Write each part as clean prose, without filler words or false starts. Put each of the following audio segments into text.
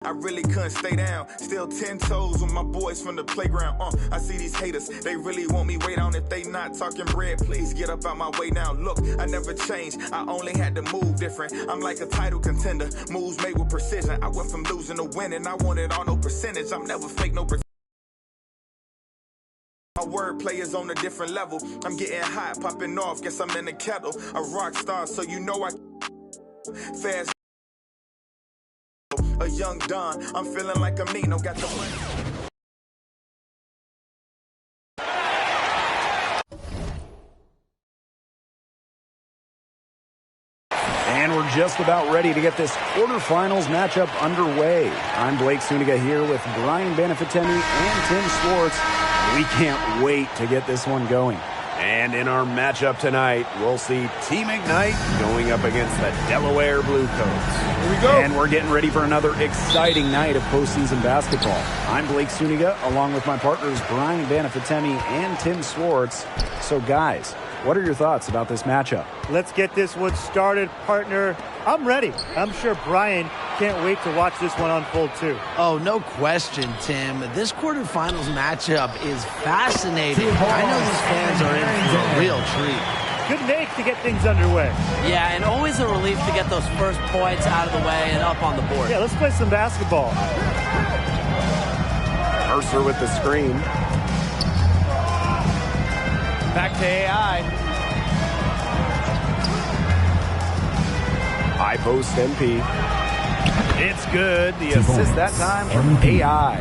I really couldn't stay down, still 10 toes with my boys from the playground. I see these haters, they really want me way down. If they not talking bread, please get up out my way now. Look, I never changed, I only had to move different. I'm like a title contender, moves made with precision. I went from losing to winning, I wanted all no percentage. I'm never fake, no percentage. My wordplay is on a different level. I'm getting hot, popping off, guess I'm in the kettle. A rock star, so you know I fast. A young Don, I'm feeling like a Nino, got the money. And we're just about ready to get this quarterfinals matchup underway. I'm Blake Suniga here with Brian Banafitemi and Tim Schwartz. We can't wait to get this one going. And in our matchup tonight, we'll see Team Ignite going up against the Delaware Bluecoats. Here we go. And we're getting ready for another exciting night of postseason basketball. I'm Blake Suniga, along with my partners Brian Banafitemi and Tim Schwartz. So guys, what are your thoughts about this matchup? Let's get this one started, partner. I'm ready. I'm sure Brian can't wait to watch this one unfold too. Oh, no question, Tim. This quarterfinals matchup is fascinating. I know these fans are in for a real treat. Good make to get things underway. Yeah, and always a relief to get those first points out of the way and up on the board. Yeah, let's play some basketball. Mercer with the screen. Back to AI. High post MP. It's good. The assist that time from AI.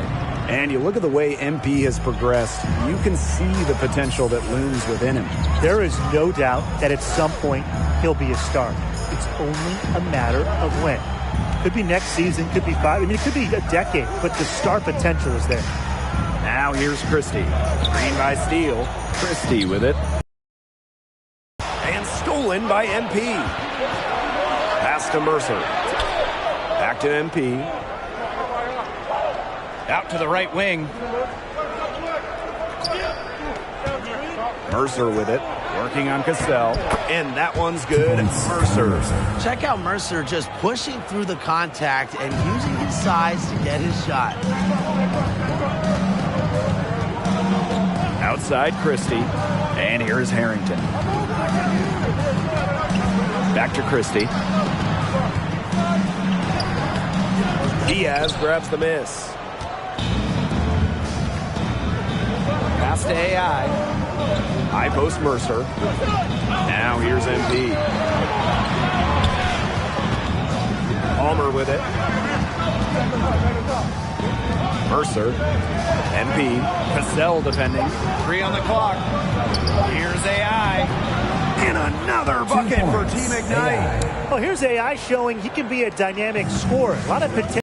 And you look at the way MP has progressed, you can see the potential that looms within him. There is no doubt that at some point he'll be a star. It's only a matter of when. Could be next season, could be 5. I mean, it could be a decade, but the star potential is there. Now here's Christie. Screen by Steele. Christie with it. And stolen by MP. Pass to Mercer. Back to MP. Out to the right wing. Mercer with it. Working on Cassell. And that one's good. Mercer. Check out Mercer just pushing through the contact and using his size to get his shot. Outside Christie. And here's Harrington. Back to Christie. Diaz grabs the miss. Pass to AI. High post Mercer. Now here's MP. Palmer with it. Mercer. MP. Cassell defending. 3 on the clock. Here's AI. And another bucket for Team Ignite. Well, here's AI showing he can be a dynamic scorer. A lot of potential.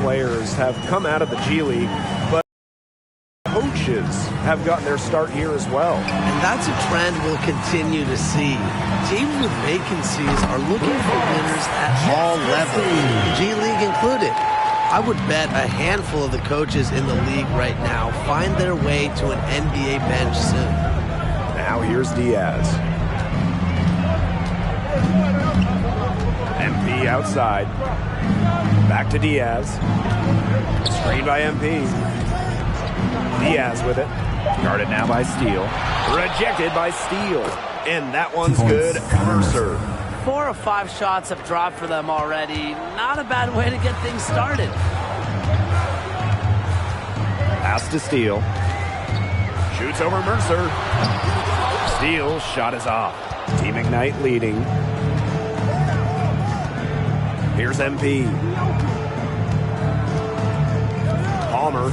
Players have come out of the G League, but coaches have gotten their start here as well. And that's a trend we'll continue to see. Teams with vacancies are looking for winners at all levels, G League included. I would bet a handful of the coaches in the league right now find their way to an NBA bench soon. Now here's Diaz. MP outside. Back to Diaz. Screen by MP. Diaz with it. Guarded now by Steele. Rejected by Steele. And that one's good. Mercer. 4 or 5 shots have dropped for them already. Not a bad way to get things started. Pass to Steele. Shoots over Mercer. Steele's shot is off. Team Ignite leading. Here's MP. Palmer.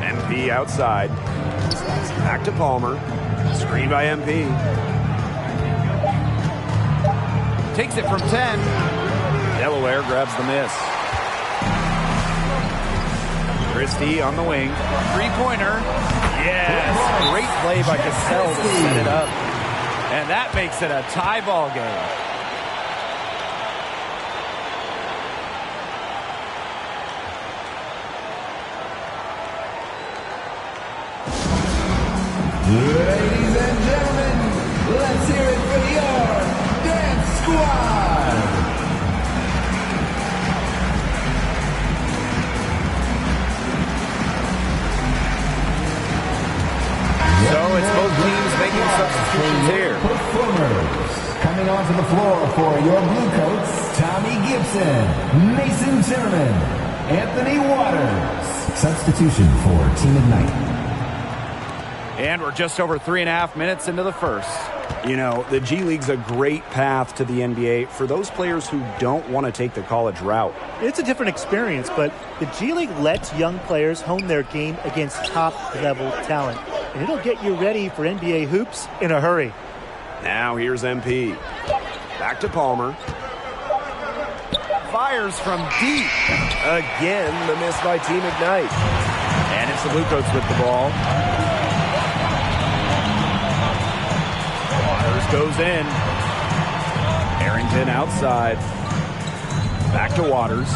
MP outside. Back to Palmer. Screen by MP. Takes it from 10. Delaware grabs the miss. Christie on the wing. 3-pointer. Yes. Great play by Cassell to set it up. And that makes it a tie ball game. Ladies and gentlemen, let's hear it for your Coming onto the floor for your Blue Coats, Tommy Gibson, Mason Zimmerman, Anthony Waters. Substitution for Team Ignite. And we're just over 3.5 minutes into the first. You know, the G League's a great path to the NBA for those players who don't want to take the college route. It's a different experience, but the G League lets young players hone their game against top-level talent. And it'll get you ready for NBA hoops in a hurry. Now here's MP. Back to Palmer. Fires from deep. Again, the miss by Team Ignite. And it's the Blue Coats with the ball. Waters goes in. Harrington outside. Back to Waters.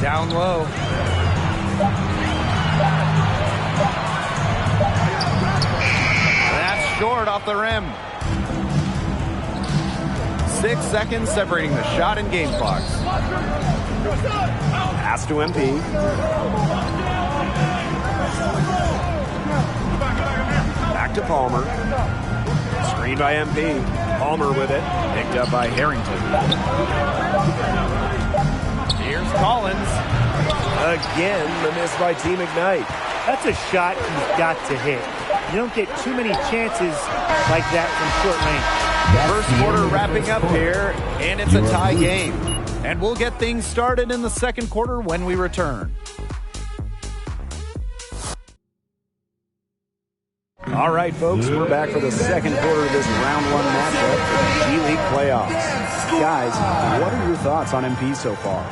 Down low. That's short off the rim. 6 seconds separating the shot and game clocks. Pass to MP. Back to Palmer. Screen by MP. Palmer with it. Picked up by Harrington. Here's Collins. Again, the miss by Team Ignite. That's a shot you've got to hit. You don't get too many chances like that from short range. First quarter wrapping up here, and it's a tie game. And we'll get things started in the second quarter when we return. All right, folks, we're back for the second quarter of this round one matchup for the G League playoffs. Guys, what are your thoughts on MP so far?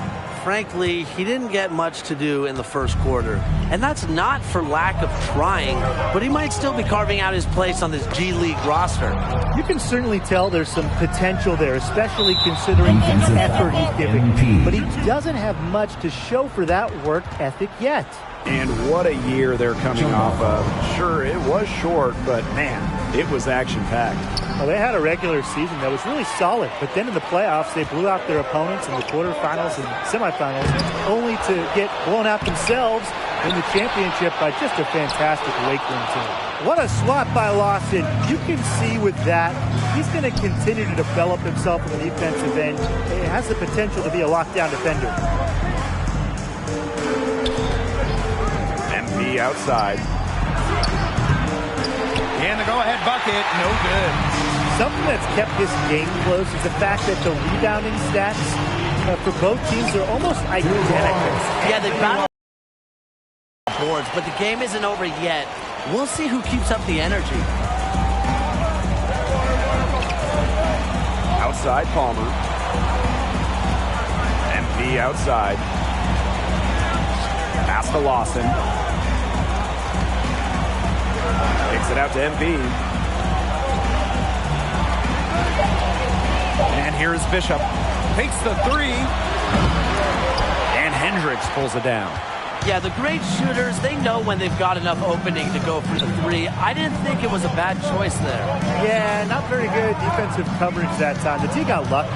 Frankly, he didn't get much to do in the first quarter. And that's not for lack of trying, but he might still be carving out his place on this G League roster. You can certainly tell there's some potential there, especially considering the effort he's giving. But he doesn't have much to show for that work ethic yet. And what a year they're coming off of. Sure, it was short, but man, it was action-packed. Well, they had a regular season that was really solid, but then in the playoffs, they blew out their opponents in the quarterfinals and semifinals, only to get blown out themselves in the championship by just a fantastic Lakeland team. What a swat by Lawson. You can see with that, he's going to continue to develop himself in the defensive end. He has the potential to be a lockdown defender. MP outside. And the go-ahead bucket, no good. Something that's kept this game close is the fact that the rebounding stats for both teams are almost identical. Yeah, they battle boards, but the game isn't over yet. We'll see who keeps up the energy. Outside Palmer. MP outside. Pass to Lawson. Takes it out to MP. And here's Bishop. Takes the three. And Hendricks pulls it down. Yeah, the great shooters, they know when they've got enough opening to go for the three. I didn't think it was a bad choice there. Yeah, not very good defensive coverage that time. The team got lucky.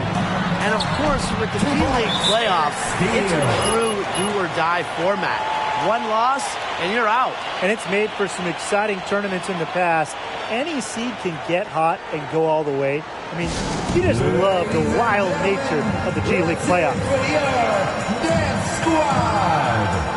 And of course, with the G League playoffs, it's a true do-or-die format. One loss, and you're out. And it's made for some exciting tournaments in the past. Any seed can get hot and go all the way. I mean, you just love the wild nature of the G League playoffs. Dance Squad.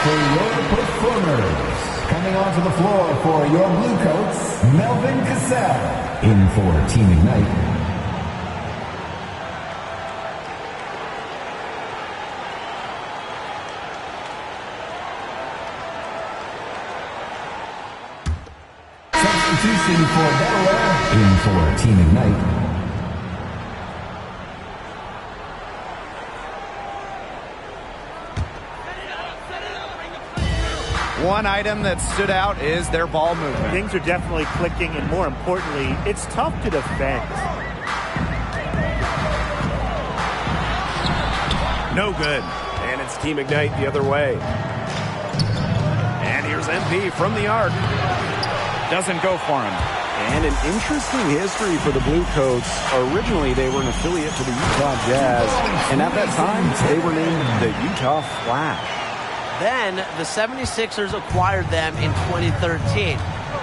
For your performers. Coming onto the floor for your Blue Coats, Melvin Cassell. In for Team Ignite. Substitution for Delaware. In for Team Ignite. One item that stood out is their ball movement. Things are definitely clicking, and more importantly, it's tough to defend. No good. And it's Team Ignite the other way. And here's MP from the arc. Doesn't go for him. And an interesting history for the Blue Coats. Originally, they were an affiliate to the Utah Jazz, and at that time, they were named the Utah Flash. Then, the 76ers acquired them in 2013.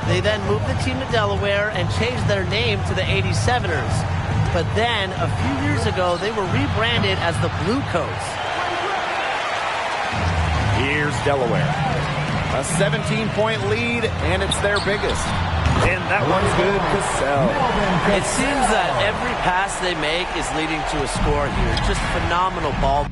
They then moved the team to Delaware and changed their name to the 87ers. But then, a few years ago, they were rebranded as the Blue Coats. Here's Delaware. A 17-point lead, and it's their biggest. And that one's good, Cassell. It seems that every pass they make is leading to a score here. Just phenomenal ball.